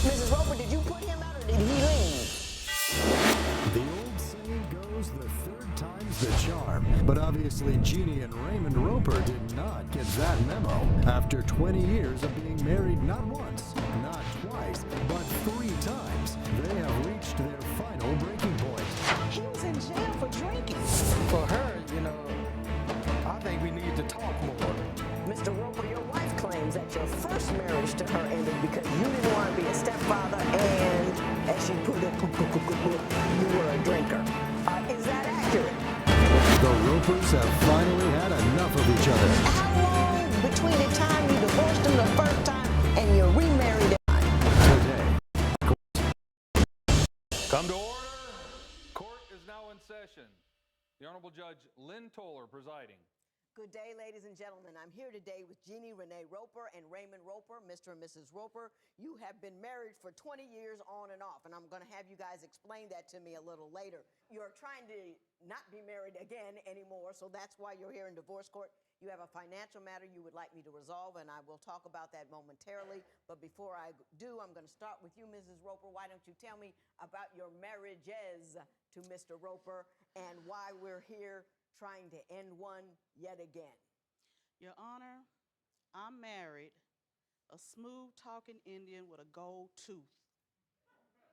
Mrs. Roper, did you put him out or did he leave? The old saying goes, the third time's the charm. But obviously Jeanne and Raymond Roper did not get that memo. After 20 years of being married not once, not twice, but 3 times, they have reached their final breaking point. He was in jail for drinking. For her, I think we need to talk more. Mr. Roper, your wife claims that your first marriage to her ended because you didn't want to be a stepfather and, as she put it, you were a drinker. Is that accurate? The Ropers have finally had enough of each other. How long between the time you divorced him the first time and you remarried him? Today, Come to order. Court is now in session. The Honorable Judge Lynn Toller presiding. Good day, ladies and gentlemen. I'm here today with Jeanne Renee Roper and Raymond Roper. Mr. and Mrs. Roper, you have been married for 20 years on and off, and I'm going to have you guys explain that to me a little later. You're trying to not be married again anymore, so that's why you're here in divorce court. You have a financial matter you would like me to resolve, and I will talk about that momentarily. But before I do, I'm going to start with you, Mrs. Roper. Why don't you tell me about your marriages to Mr. Roper and why we're here trying to end one yet again? Your Honor, I'm married, a smooth-talking Indian with a gold tooth.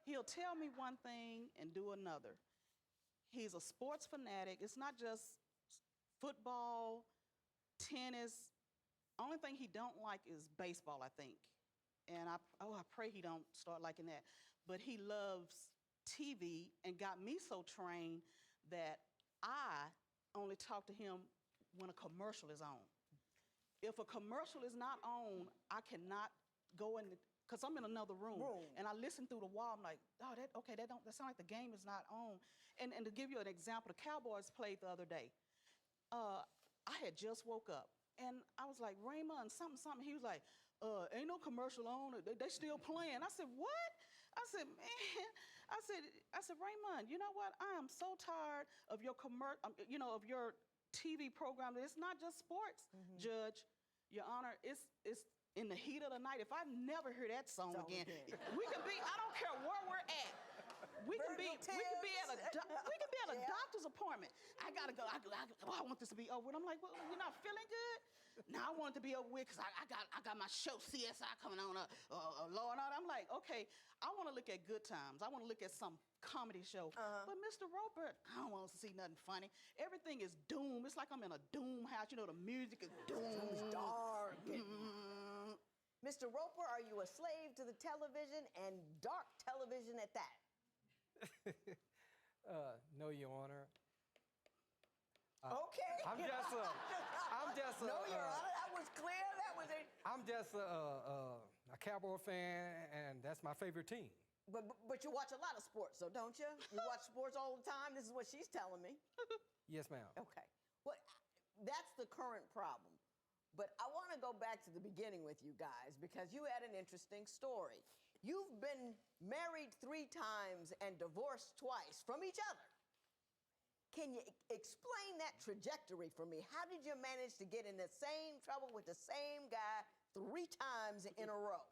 He'll tell me one thing and do another. He's a sports fanatic. It's not just football, tennis. Only thing he don't like is baseball, I think. And I pray he don't start liking that. But he loves TV and got me so trained that I only talk to him when a commercial is on. If a commercial is not on, I cannot go in, because I'm in another room, and I listen through the wall. I'm like, oh, that sounds like the game is not on. And to give you an example, the Cowboys played the other day. I had just woke up, and I was like, Raymond, something. He was like, ain't no commercial on. They still playing. I said, what? I said, man. I said, Raymond, you know what? I am so tired of your of your TV program. It's not just sports, Judge. Your Honor, it's in the heat of the night. If I never hear that song again, we can be. I don't care where we're at. We can be at a doctor's appointment. I gotta go. I want this to be over with. I'm like, well, you're not feeling good? No, I want it to be over with because I got my show CSI coming on, Law and Order. I'm like, okay, I want to look at good times. I want to look at some comedy show. But Mr. Roper, I don't want to see nothing funny. Everything is doom. It's like I'm in a doom house. You know, the music is doom. It's dark. Mr. Roper, are you a slave to the television and dark television at that? No, Your Honor. Okay. I'm just No, Your Honor, that was clear. That was it. I'm just a Cowboy fan, and that's my favorite team. But you watch a lot of sports, though, don't you? You watch sports all the time. This is what she's telling me. Yes, ma'am. Okay. Well, that's the current problem. But I want to go back to the beginning with you guys because you had an interesting story. You've been married 3 times and divorced twice from each other. Can you explain that trajectory for me? How did you manage to get in the same trouble with the same guy 3 times in a row?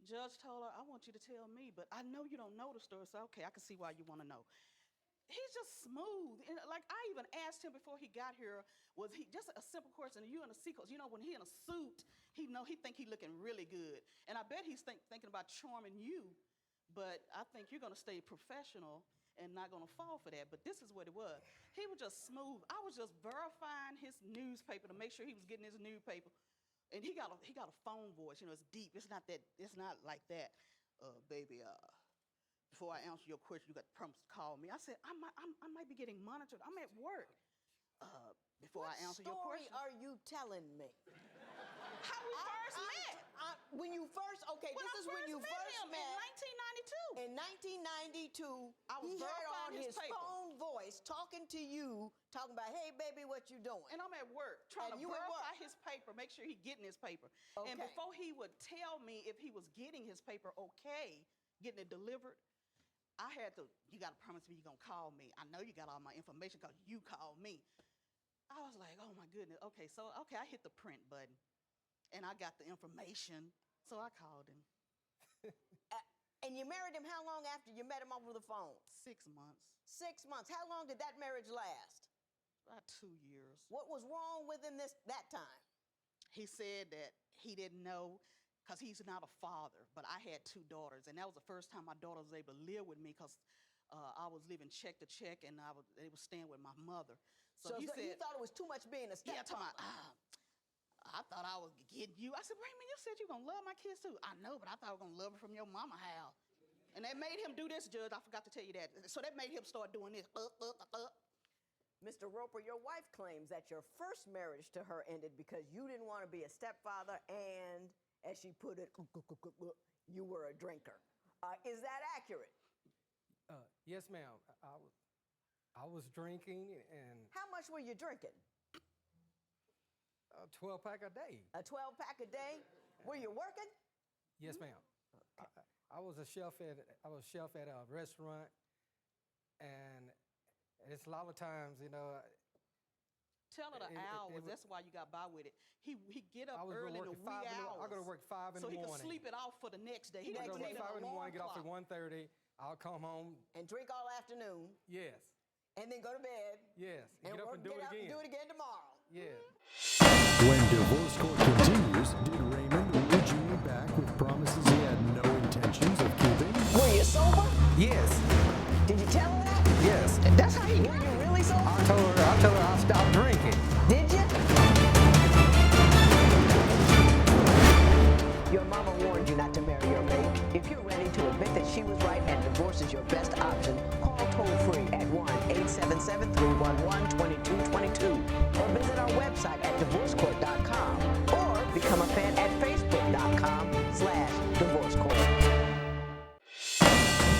Judge Toller, I want you to tell me, but I know you don't know the story, so okay, I can see why you want to know. He's just smooth. And like I even asked him before he got here, was he just a simple question? Are you in a sequence? You know, when he in a suit, he think he looking really good. And I bet he's thinking about charming you, but I think you're going to stay professional and not going to fall for that. But this is what it was. He was just smooth. I was just verifying his newspaper to make sure he was getting his newspaper. And he got a phone voice. You know, it's deep. It's not like that. Baby, before I answer your question, you got to promise to call me. I said, I might be getting monitored. I'm at work. Before I answer your question. What story are you telling me? How we first met. When you first, okay, this is when you first met. In 1992. In 1992, I was he had on verifying his paper. phone voice talking to you, talking about, hey, baby, what you doing? And I'm at work trying to verify his paper, make sure he getting his paper. Okay. And before he would tell me if he was getting his paper okay, getting it delivered, I had to, you got to promise me you're going to call me. I know you got all my information because you called me. I was like, oh, my goodness. Okay, I hit the print button, and I got the information, so I called him. And you married him how long after you met him over the phone? 6 months. 6 months. How long did that marriage last? About 2 years. What was wrong with him that time? He said that he didn't know because he's not a father, but I had 2 daughters, and that was the first time my daughter was able to live with me because I was living check to check, and they was staying with my mother. So he you said, thought it was too much being a yeah, stepfather. I thought I was getting you. I said, Raymond, you said you're going to love my kids too. I know, but I thought I was going to love her from your mama house. And that made him do this, Judge. I forgot to tell you that. So that made him start doing this. Mr. Roper, your wife claims that your first marriage to her ended because you didn't want to be a stepfather and, as she put it, you were a drinker. Is that accurate? Yes, ma'am. I was drinking, and How much were you drinking? a 12-pack a day. A 12-pack a day? Were you working? Yes, ma'am. I was a chef at a restaurant, and it's a lot of times, you know. Tell her the hours. That's why you got by with it. He get up I was early in the wee hours. I go to work 5 in the morning. So he could sleep it off for the next day. He I didn't go to sleep work 5 in the morning, get off at clock. 1:30. I'll come home. And drink all afternoon, Yes. and then go to bed. Yes. And get up and do it get up again. and do it again tomorrow. Yes. When divorce court continues, did Raymond lure Jeanne back with promises he had no intentions of keeping? Were you sober? Yes. Did you tell her that? Yes. That's how you. Were you really sober? I told her I stopped drinking. Did you? Your mama warned you not to marry your mate. If you're ready to admit that she was right and divorce is your best option, call toll-free at 1-877-311-2222 or visit our website at divorcecourt.com or become a fan at facebook.com/divorcecourt.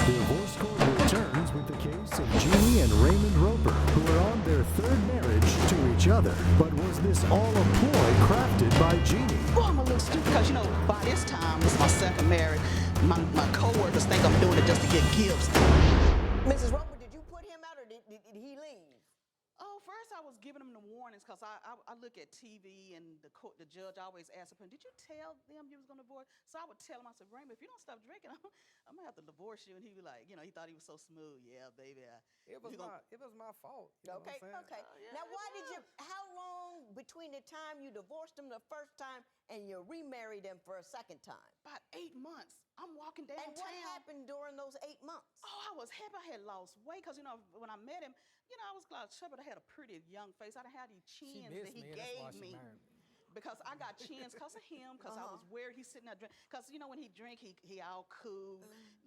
Divorce court returns with the case of Jeanne and Raymond Roper, who are on their third marriage to each other. But was this all a ploy crafted by Jeanne? Oh, I'm a little stupid because, you know, by this time, this is my second marriage. My co-workers think I'm doing it just to get gifts. Mrs. Roper, did you put him out or did he leave? Oh, first I was giving them the warnings because I look at TV and the judge always asks him, did you tell them you was going to divorce? So I would tell him, I said, Raymond, if you don't stop drinking, I'm going to have to divorce you. And he'd be like, you know, he thought he was so smooth. Yeah, baby. It was my fault. You know what Okay, I'm saying? okay. yeah, Now, it how long between the time you divorced him the first time and you remarried him for a second time? About 8 months. I'm walking downtown. And what happened during those 8 months? Oh, I was happy I had lost weight because, you know, when I met him, you know, I was glad but I had a pretty young face. I didn't have these chins that he gave me. Because I got chins because of him, because I was weird. He's sitting there drinking. Because, you know, when he drink, he all cool,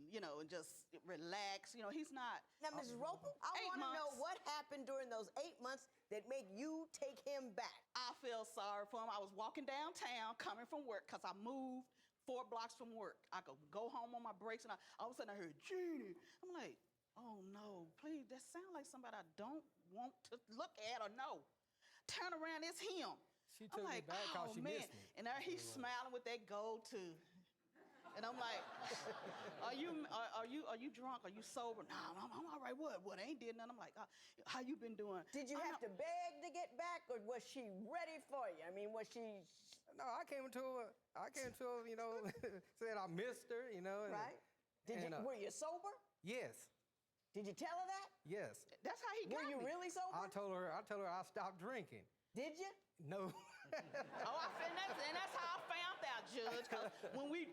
you know, and just relax. You know, he's not. Now, Mrs. Roper, I want to know what happened during those 8 months that made you take him back. I feel sorry for him. I was walking downtown coming from work because I moved 4 blocks from work. I could go home on my breaks, and all of a sudden I heard, Jeanne. I'm like, oh, no, please, that sounds like somebody I don't want to look at or know. Turn around, it's him. She took me back because she missed me. And there he's smiling with that gold too. And I'm like, are you drunk? Are you sober? No, I'm all right. What? I ain't did nothing. I'm like, how you been doing? Did you have to beg to get back, or was she ready for you? I mean, was she? No, I came to her, you know, said I missed her, you know. Right. Were you sober? Yes. Did you tell her that? Yes. That's how he got me. Were you really sober? I told her I stopped drinking. Did you? No. And that's how I found out, Judge. Because when we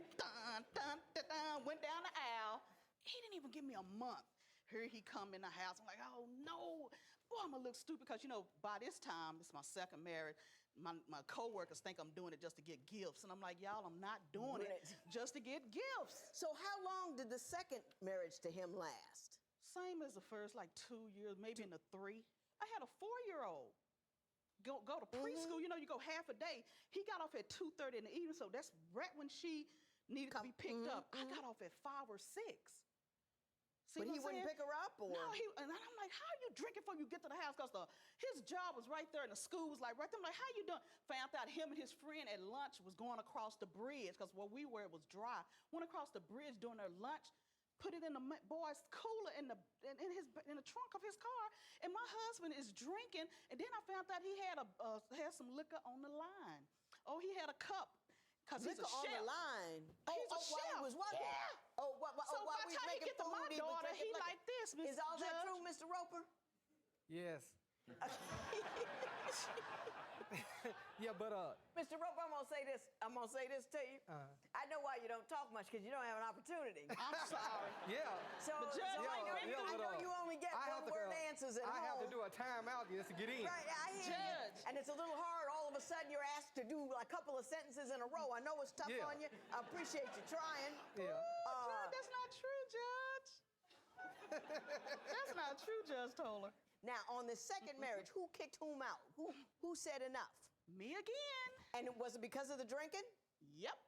went down the aisle, he didn't even give me a month. Here he come in the house. I'm like, oh no, boy, I'm a little stupid because, you know, by this time, it's my second marriage. My co-workers think I'm doing it just to get gifts. And I'm like, y'all, I'm not doing it just to get gifts. So how long did the second marriage to him last? Same as the first, like 2 years, maybe in the 3. I had a 4-year-old. Go to preschool, you know, you go half a day. He got off at 2:30 in the evening, so that's right when she needed to be picked up. I got off at 5 or 6. But he wouldn't pick her up, or? No, and I'm like, how are you drinking before you get to the house? Because his job was right there and the school was like right there. I'm like, how you doing? Found out him and his friend at lunch was going across the bridge because where we were, it was dry. Went across the bridge during their lunch, put it in the boy's cooler in the trunk of his car, and my husband is drinking. And then I found out he had some liquor on the line. Oh, he had a cup. Because he's a chef. On the line. He's a chef. He was working. Yeah. Oh, So making get to my food, he was daughter, he taking liquor. like this, Mr. Is all that Judge. true, Mr. Roper? Yes. Yeah, but Mr. Roper, I'm gonna say this. I'm gonna say this to you. I know why you don't talk much because you don't have an opportunity. I'm sorry. yeah. So, But Judge, so yeah, I know you only get I have to, one-word answers at I home. have to do a timeout just to get in. Right, I hear Judge. you. And it's a little hard. All of a sudden, you're asked to do a couple of sentences in a row. I know it's tough Yeah. on you. I appreciate you trying. Yeah. Judge, that's not true, Judge. That's not true, Judge Toller. Now, on the second marriage, who kicked whom out? Who said enough? Me again. And was it because of the drinking? Yep.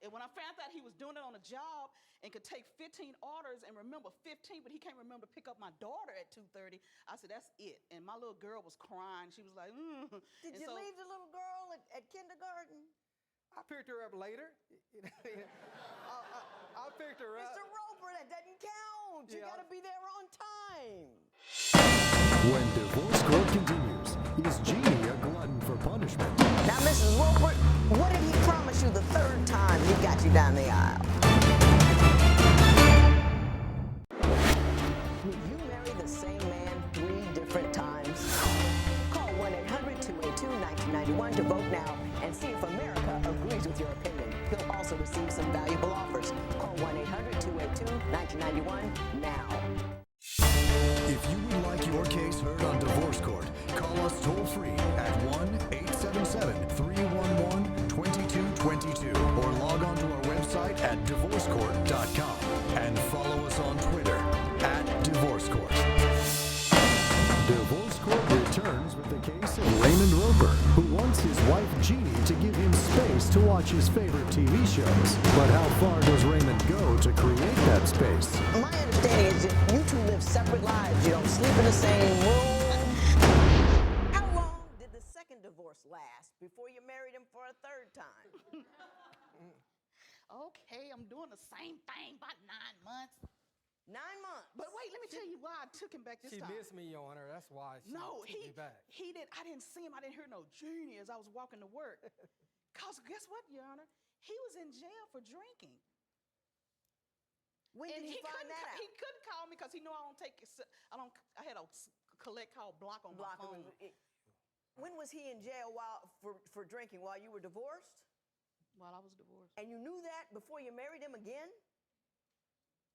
And when I found out he was doing it on a job and could take 15 orders and remember 15, but he can't remember to pick up my daughter at 2:30, I said, that's it. And my little girl was crying. She was like, Did you leave the little girl at kindergarten? I picked her up later. I picked her up. Mr. Roper, that doesn't count. You Yeah. gotta be there on time. When divorce court continues, is Jeanne a glutton for punishment? Now, Mrs. Roper, what did he promise you the third time he got you down the aisle? Would you marry the same man 3 different times? Call 1-800-282-1991 to vote now and see if America agrees with your opinion. You'll also receive some valuable offers. Call 1-800-282-1991 now. If you would like your case heard on divorce court, call us toll free at 1-877-311-2222 or log on to our website at divorcecourt.com and follow us on Twitter at Divorce Court. Divorce Court returns with the case of Raymond Roper, who wants his wife Jeanne to give him space to watch his favorite TV shows. But how far does Raymond go to create that space? My understanding is that you two live separate lives. You don't sleep in the same room. How long did the second divorce last before you married him for a third time? okay, I'm doing the same thing, about 9 months. 9 months. But wait, let me tell you why I took him back this She time. missed me on her. That's why she No, took me back. he didn't. I didn't see him. I didn't hear no Jeanne as I was walking to work. Cause guess what, Your Honor? He was in jail for drinking. When did you find that out? He couldn't call me because he knew I don't take. I had a collect call block on my phone. When was he in jail for drinking? While you were divorced? While I was divorced. And you knew that before you married him again?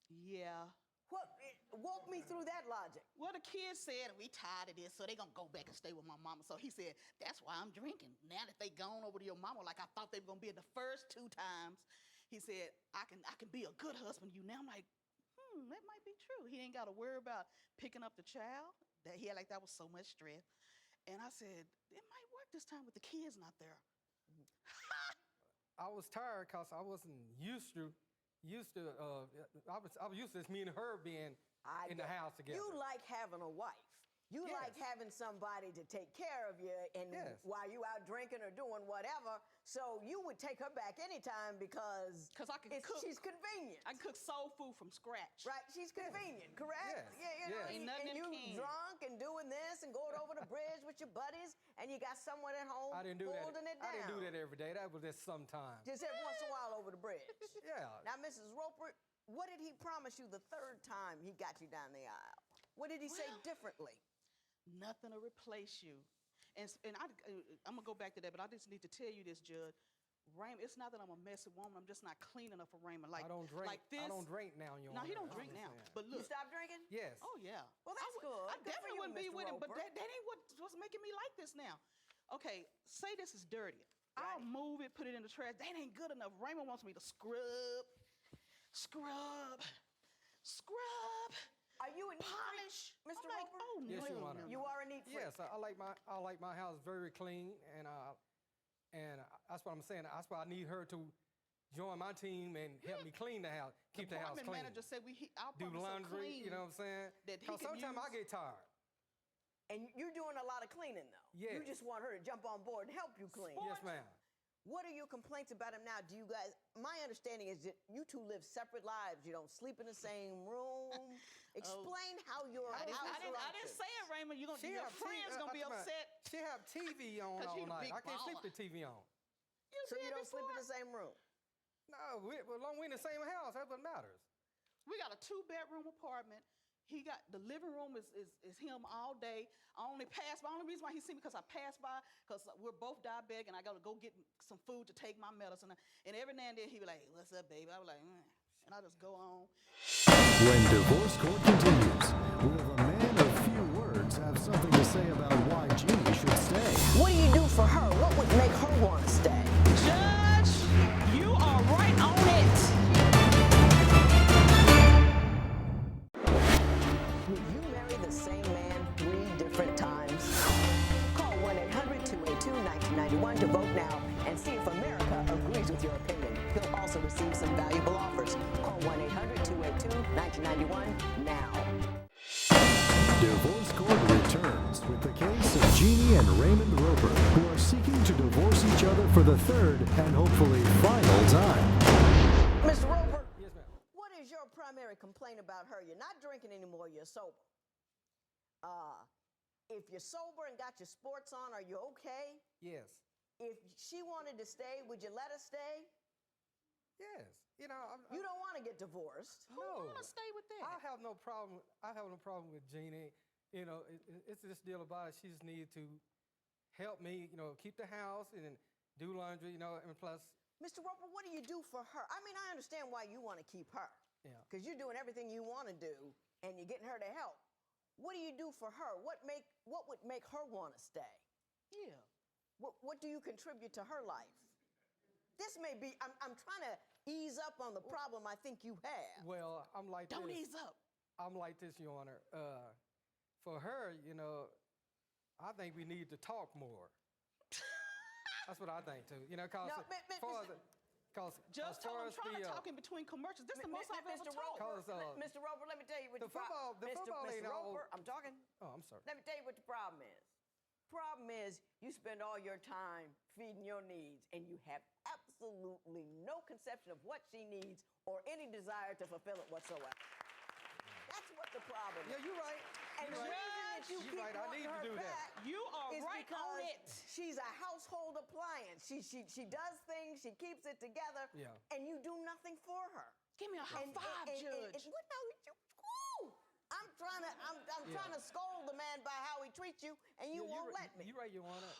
Yeah. Walk me through that logic. Well, the kids said we tired of this, so they gonna go back and stay with my mama. So he said, that's why I'm drinking. Now that they gone over to your mama, like I thought they were gonna be in the first 2 times, he said, I can be a good husband to you. Now I'm like, that might be true. He ain't gotta worry about picking up the child. That he had like that was so much stress. And I said, it might work this time with the kids not there. I was tired because I wasn't used to I was used to me and her being in the house together. You like having a wife. You Yes. like having somebody to take care of you and Yes. while you out drinking or doing whatever. So you would take her back anytime because I can cook. she's convenient. I can cook soul food from scratch. Right, she's convenient, correct? Yes. Yeah, you know, Yes. Ain't nothing and in you can. drunk and doing this and going over the bridge with your buddies, and you got someone at home I didn't do that. holding it down. I didn't do that every day. That was just sometimes. Just every once in a while over the bridge. Yeah. Now, Mrs. Roper, what did he promise you the third time he got you down the aisle? What did he say differently? Nothing to replace you. And I'm going to go back to that, but I just need to tell you this, Judge. Raymond, it's not that I'm a messy woman. I'm just not clean enough for Raymond. Like, I don't drink. Like this. I don't drink now. No, he don't drink now. But You look. stopped drinking? Yes. Oh, yeah. Well, that's good. I Good for definitely you, wouldn't be Mr. with him, but Roper. that ain't what's making me like this now. Okay, say this is dirty. I'll move it, put it in the trash. That ain't good enough. Raymond wants me to scrub. Are you a neat Polish. freak, Mr. I'm like, Roper? oh, Yes, no, Your Honor. no, You no. are a neat freak. Yes, I like my house very clean, and that's what I'm saying. That's why I need her to join my team and help me clean the house, keep the house Department clean, manager said our do apartment's so laundry. clean You know what I'm saying? that he Because could sometimes I use- get tired. And you're doing a lot of cleaning, though. You Yes. just want her to jump on board and help you clean. Yes, ma'am. What are your complaints about him now? Do you guys, my understanding is that you two live separate lives. You don't sleep in the same room. Explain how your I house didn't say it, Raymond. Your have friends gonna be upset. She have TV on 'Cause all you the night. big I can't sleep baller. with TV on. So you don't sleep in the same room. No, as long as we in the same house, that's what matters. We got a 2-bedroom apartment. He got the living room is him all day. I only pass by. The only reason why he see me because I pass by because we're both diabetic and I got to go get some food to take my medicine. And every now and then he be like, "What's up, baby?" I was like, and I just go on. When divorce court continues, will the man of few words have something to say about why Jeannie should stay? What do you do for her? What would make her want to stay? Judge, you are right on it. Will you marry the same man 3 different times? Call 1-800-282-1991 to vote now and see if America agrees with your opinion. You'll also receive some valuable offers. Call 1-800-282-1991 now. Divorce court returns with the case of Jeanne and Raymond Roper, who are seeking to divorce each other for the third and hopefully final time. Mr. Roper, Yes, ma'am. what is your primary complaint about her? You're not drinking anymore, you're sober. If you're sober and got your sports on, are you okay? Yes. If she wanted to stay, would you let her stay? Yes. You know, You don't want to get divorced. Who No. want to stay with that? I have no problem. I have no problem with Jeannie. You know, it's this deal about it. She just needed to help me, you know, keep the house and then do laundry, you know, and plus, Mr. Roper, what do you do for her? I mean, I understand why you want to keep her. Yeah. Because you're doing everything you want to do and you're getting her to help. What do you do for her? What would make her want to stay? Yeah. What do you contribute to her life? This may be, I'm trying to ease up on the problem I think you have. well, I'm like Don't this. ease up. I'm like this, Your Honor. For her, you know, I think we need to talk more. That's what I think too. You know, cause No, Just tell them I'm trying to talk in between commercials. This is the most I've ever Mr. talked. Roper, Cause, Mr. Roper, let me tell you what the football Mr. ain't all- Roper, I'm talking. Oh, I'm sorry. Let me tell you what the problem is. Problem is you spend all your time feeding your needs and you have absolutely no conception of what she needs or any desire to fulfill it whatsoever. That's what the problem is. Yeah, you're right. And the You're reason right. that you You're keep right. I wanting need to her do that. back You are is right on because it. she's a household appliance. She does things, she keeps it together, Yeah. and you do nothing for her. Give me a high five, Judge. What the, woo! I'm trying to scold the man by how he treats you, and you won't let me. You're right, Your Honor.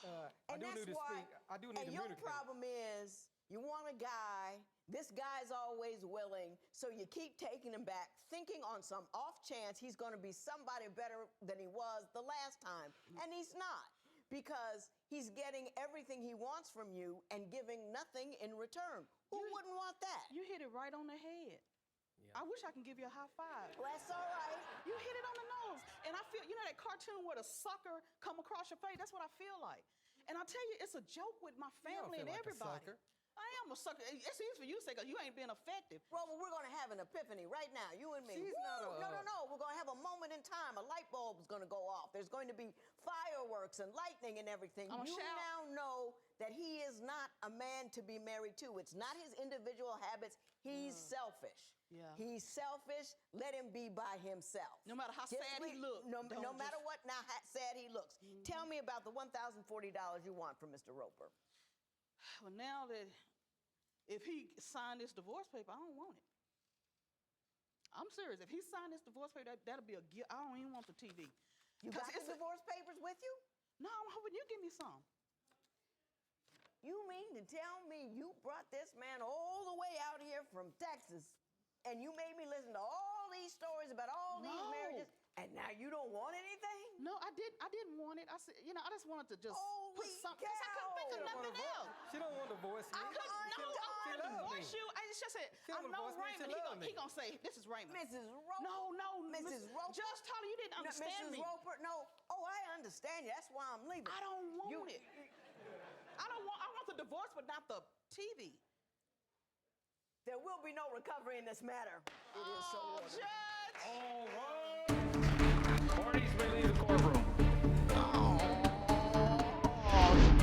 I And do that's need to why. speak. I do need And to your communicate. problem is you want a guy. This guy's always willing, so you keep taking him back, thinking on some off chance he's going to be somebody better than he was the last time, and he's not, because he's getting everything he wants from you and giving nothing in return. Who wouldn't want that? You hit it right on the head. Yeah. I wish I can give you a high five. Well, that's all right. You hit it on the nose. And I feel, you know that cartoon where the sucker come across your face? That's what I feel like. And I tell you, it's a joke with my You don't family feel and like a everybody. sucker. I am a sucker. It's easy for you to say because you ain't been effective. Rover, we're going to have an epiphany right now, you and me. She's not Woo! a- No. We're going to have a moment in time. A light bulb is going to go off. There's going to be fireworks and lightning and everything. I'ma You shout. now know that he is not a man to be married to. It's not his individual habits. He's selfish. Yeah. He's selfish. Let him be by himself. No matter how Just sad he look, No don't matter just- what now sad he looks. Tell me about the $1,040 you want from Mr. Roper. Well, now that if he signed this divorce paper, I don't want it. I'm serious. If he signed this divorce paper, that'll be a gift. I don't even want the TV. You 'Cause got the it's a- divorce papers with you? No, I'm hoping you give me some. You mean to tell me you brought this man all the way out here from Texas and you made me listen to all these stories about all these No. marriages and now you don't want anything? No, I didn't want it. I said, you know, I just wanted to just put Holy something. Because I couldn't think of cow. nothing else. She don't want to divorce me. I couldn't. No, I She wanted to love divorce me. you. It's just that She I don't know divorce me, she Raymond. love He me. gonna say, "This is Raymond." Mrs. Roper. No, Mrs. Roper. Just tell her you didn't understand Mrs. me. Roper, no. Oh, I understand you. That's why I'm leaving. I don't want You- it. I don't want. I want the divorce, but not the TV. There will be no recovery in this matter. It is so Oh, ordered. Judge. All right. Parties may leave the courtroom.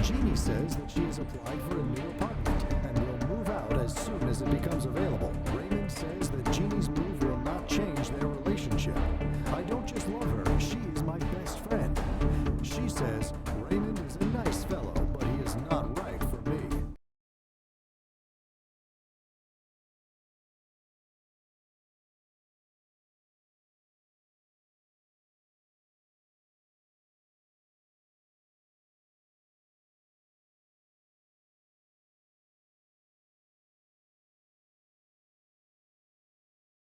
Jeannie says that she has applied for a new apartment and will move out as soon as it becomes available. Raymond says that Jeannie